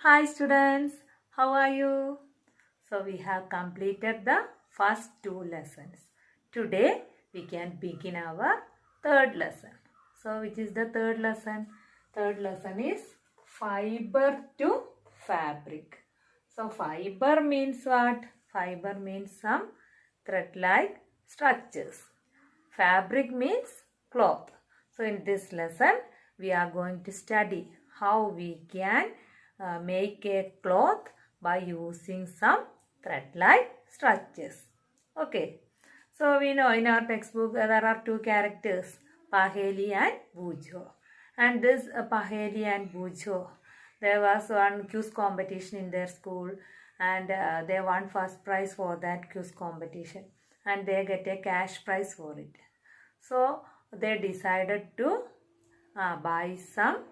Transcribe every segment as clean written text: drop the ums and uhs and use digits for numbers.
Hi students, how are you? So we have completed the first two lessons. Today we can begin our third lesson. So which is the third lesson? Third lesson is fiber to fabric. So fiber means what? Fiber means some thread-like structures. Fabric means cloth. So in this lesson, we are going to study how we can make a cloth by using some thread-like structures. Okay. So we know in our textbook there are two characters, Paheli and Bujo. And this Paheli and Bujo, there was one quiz competition in their school and they won first prize for that quiz competition and they get a cash prize for it. So they decided to buy some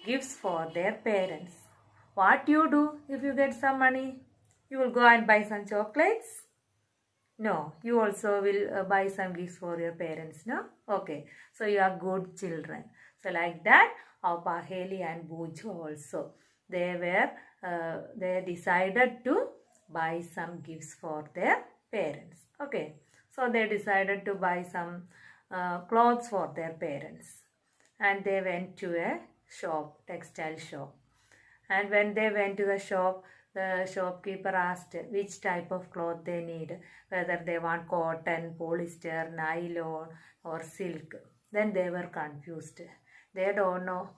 gifts for their parents. What you do if you get some money? You will go and buy some chocolates? No, you also will buy some gifts for your parents, no? Okay, so you are good children. So like that, our Paheli and Bujo also, they decided to buy some gifts for their parents. Okay, so they decided to buy some clothes for their parents. And they went to a shop, textile shop. And when they went to the shop, the shopkeeper asked which type of cloth they need, whether they want cotton, polyester, nylon or silk. Then they were confused. They don't know,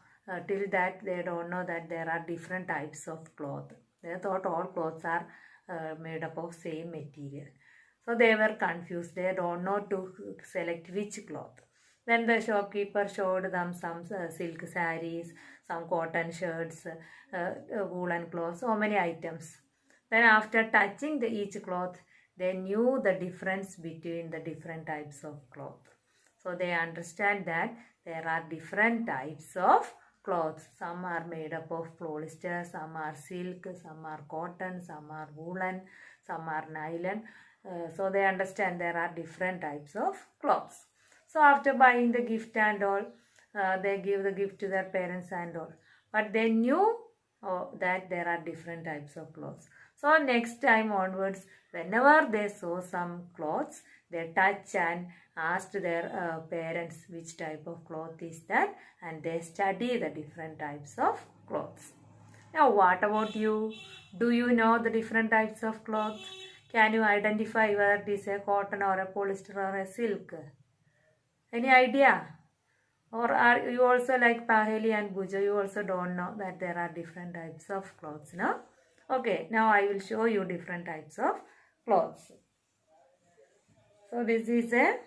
till that they don't know that there are different types of cloth. They thought all clothes are made up of same material. So they were confused. They don't know to select which cloth. Then the shopkeeper showed them some silk saris, some cotton shirts, woolen clothes, so many items. Then after touching each cloth, they knew the difference between the different types of cloth. So they understand that there are different types of clothes. Some are made up of polyester, some are silk, some are cotton, some are woolen, some are nylon. So they understand there are different types of clothes. So after buying the gift and all, they give the gift to their parents and all. But they knew that there are different types of clothes. So next time onwards, whenever they saw some clothes, they touch and asked their parents which type of cloth is that, and they study the different types of clothes. Now what about you? Do you know the different types of cloth? Can you identify whether it is a cotton or a polyester or a silk? Any idea? Or are you also like Paheli and Bujo? You also don't know that there are different types of clothes, no? Okay, now I will show you different types of clothes. So this is a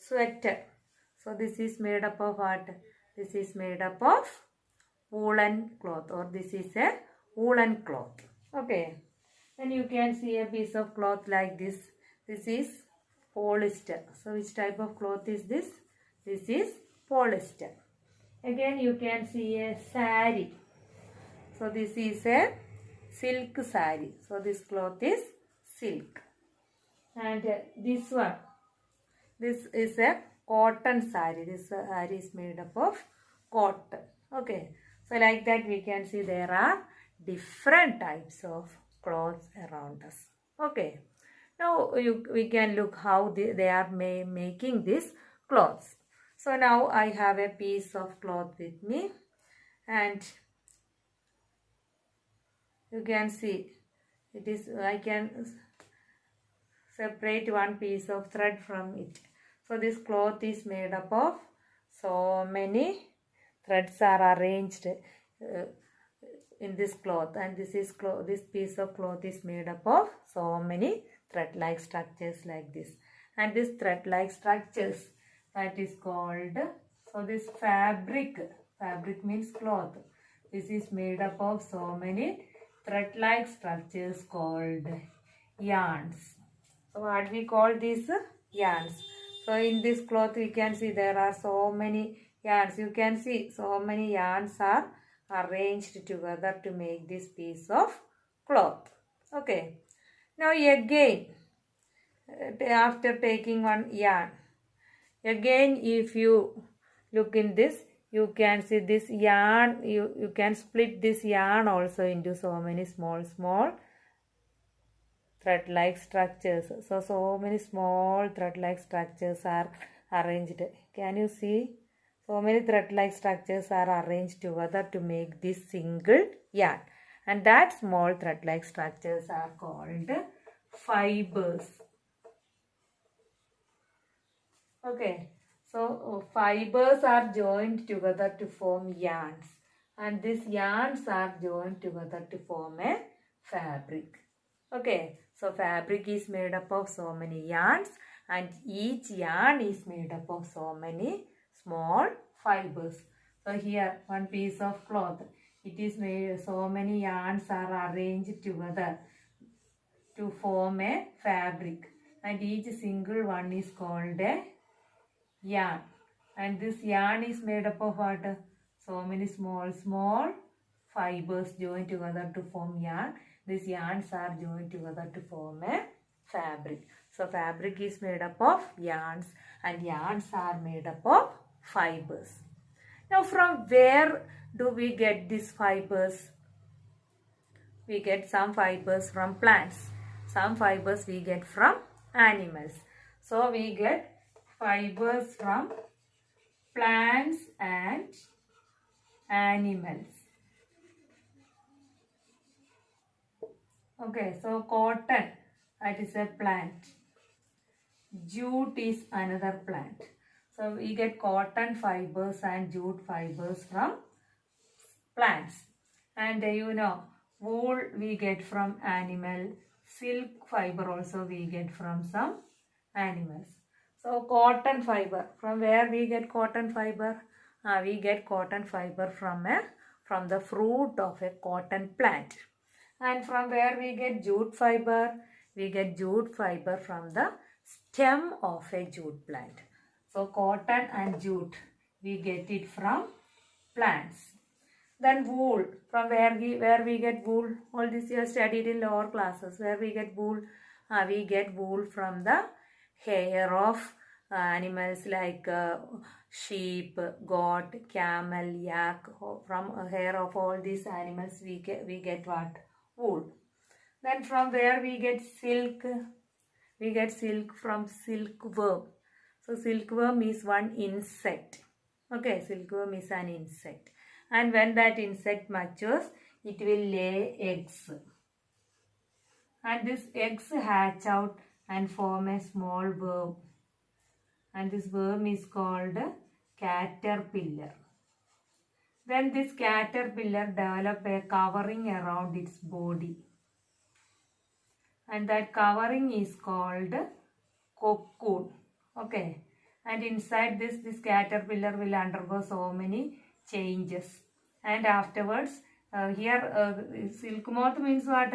sweater. So this is made up of what? This is made up of woolen cloth, or this is a woolen cloth. Okay. Then you can see a piece of cloth like this. This is polyester. So which type of cloth is this? This is polyester. Again you can see a sari. So this is a silk sari. So this cloth is silk. And this one, this is a cotton sari. This sari is made up of cotton. Okay. So like that we can see there are different types of clothes around us. Okay. Now we can look how they are making these clothes. So now I have a piece of cloth with me and you can see it is, I can separate one piece of thread from it. So this cloth is made up of so many threads are arranged in this cloth, and this piece of cloth is made up of so many thread-like structures like this. And this thread-like structures, that is called, so this fabric means cloth. This is made up of so many thread-like structures called yarns. So what we call these? Yarns. So in this cloth we can see there are so many yarns. You can see so many yarns are arranged together to make this piece of cloth. Okay. Now again, after taking one yarn, again if you look in this, you can see this yarn, you can split this yarn also into so many small thread-like structures. So many small thread-like structures are arranged. Can you see? So many thread-like structures are arranged together to make this single yarn. And that small thread-like structures are called fibers. Okay. So fibers are joined together to form yarns. And these yarns are joined together to form a fabric. Okay, so fabric is made up of so many yarns and each yarn is made up of so many small fibers. So here one piece of cloth, it is made, so many yarns are arranged together to form a fabric and each single one is called a yarn. And this yarn is made up of what? So many small fibers joined together to form yarn. These yarns are joined together to form a fabric. So fabric is made up of yarns and yarns are made up of fibers. Now from where do we get these fibers? We get some fibers from plants. Some fibers we get from animals. So we get fibers from plants and animals. Okay, so cotton, that is a plant. Jute is another plant. So we get cotton fibers and jute fibers from plants. And wool we get from animal. Silk fiber also we get from some animals. So cotton fiber, from where we get cotton fiber? We get cotton fiber from the fruit of a cotton plant. And from where we get jute fiber? We get jute fiber from the stem of a jute plant. So cotton and jute, we get it from plants. Then wool, from where we get wool? All this you have studied in lower classes. Where we get wool? We get wool from the hair of animals like sheep, goat, camel, yak. From hair of all these animals we get what? Wool. Then from where we get silk? We get silk from silkworm. So silkworm is one insect. Okay, silkworm is an insect. And when that insect matures, it will lay eggs. And these eggs hatch out and form a small worm. And this worm is called caterpillar. Then this caterpillar develops a covering around its body. And that covering is called cocoon. Okay. And inside this caterpillar will undergo so many changes. And afterwards, silk moth means what?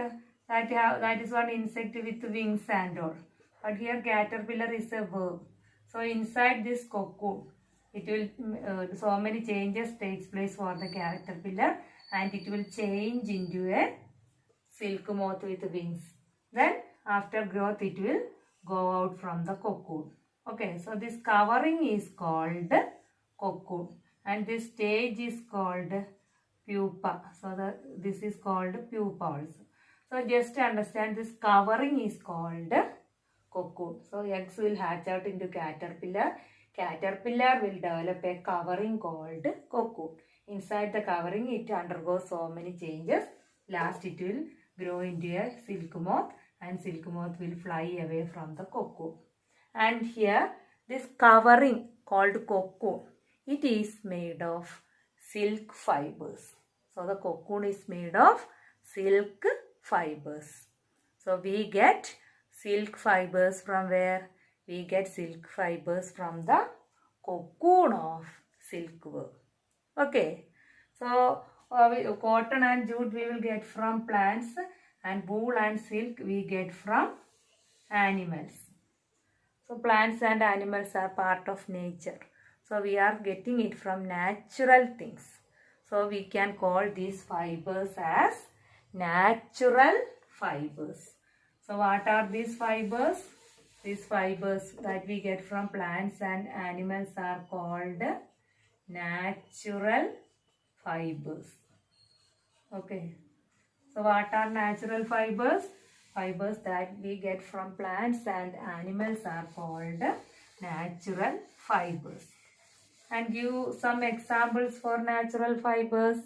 That is one insect with wings and all. But here caterpillar is a verb. So inside this cocoon, it will so many changes takes place for the caterpillar and it will change into a silk moth with wings. Then after growth it will go out from the cocoon. Okay, so this covering is called cocoon and this stage is called pupa. So this is called pupa also. So just to understand, this covering is called cocoon. So eggs will hatch out into caterpillar. Caterpillar will develop a covering called cocoon. Inside the covering it undergoes so many changes. Last it will grow into a silk moth and silk moth will fly away from the cocoon. And here this covering called cocoon, it is made of silk fibers. So the cocoon is made of silk fibers. So we get silk fibers from where? We get silk fibers from the cocoon of silkworm. Okay. So cotton and jute we will get from plants and wool and silk we get from animals. So plants and animals are part of nature. So we are getting it from natural things. So we can call these fibers as natural fibers. So what are these fibers? These fibers that we get from plants and animals are called natural fibers. Okay. So what are natural fibers? Fibers that we get from plants and animals are called natural fibers. And give some examples for natural fibers.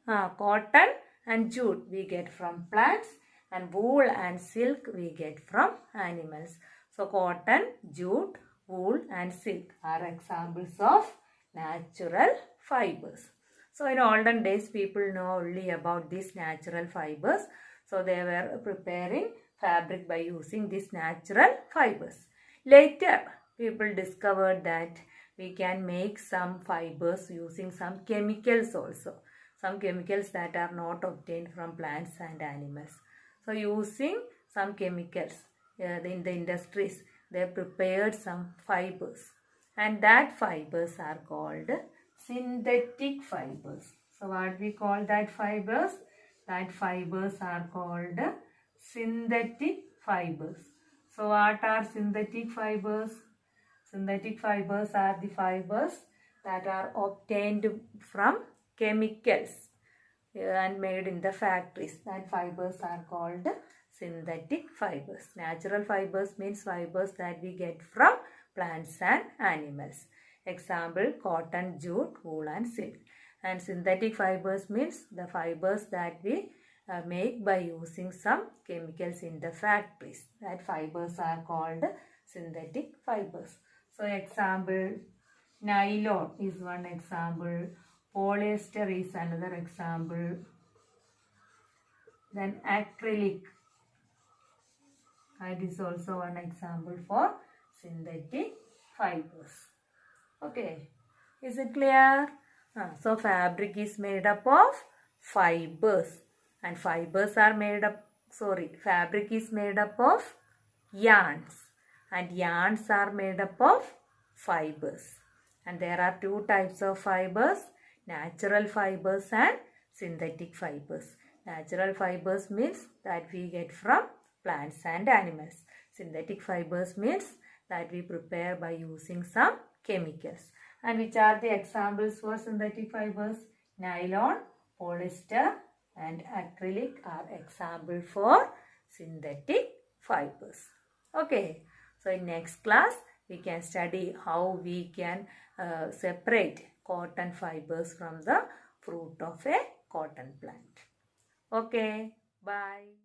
Cotton and jute we get from plants, and wool and silk we get from animals. So cotton, jute, wool and silk are examples of natural fibers. So in olden days people know only about these natural fibers. So they were preparing fabric by using these natural fibers. Later people discovered that we can make some fibers using some chemicals also. Some chemicals that are not obtained from plants and animals. So using some chemicals in the industries, they prepared some fibers, and that fibers are called synthetic fibers. So what we call that fibers? That fibers are called synthetic fibers. So what are synthetic fibers? Synthetic fibers are the fibers that are obtained from chemicals and made in the factories. That fibers are called synthetic fibers. Natural fibers means fibers that we get from plants and animals. Example, cotton, jute, wool and silk. And synthetic fibers means the fibers that we make by using some chemicals in the factories. That fibers are called synthetic fibers. So example, nylon is one example. Polyester is another example. Then acrylic, that is also one example for synthetic fibers. Okay, is it clear? So fabric is made up of fibers, and fibers are made up, fabric is made up of yarns, and yarns are made up of fibers. And there are two types of fibers, natural fibers and synthetic fibers. Natural fibers means that we get from plants and animals. Synthetic fibers means that we prepare by using some chemicals. And which are the examples for synthetic fibers? Nylon, polyester and acrylic are example for synthetic fibers. Okay, so in next class we can study how we can separate cotton fibers from the fruit of a cotton plant. Okay, bye.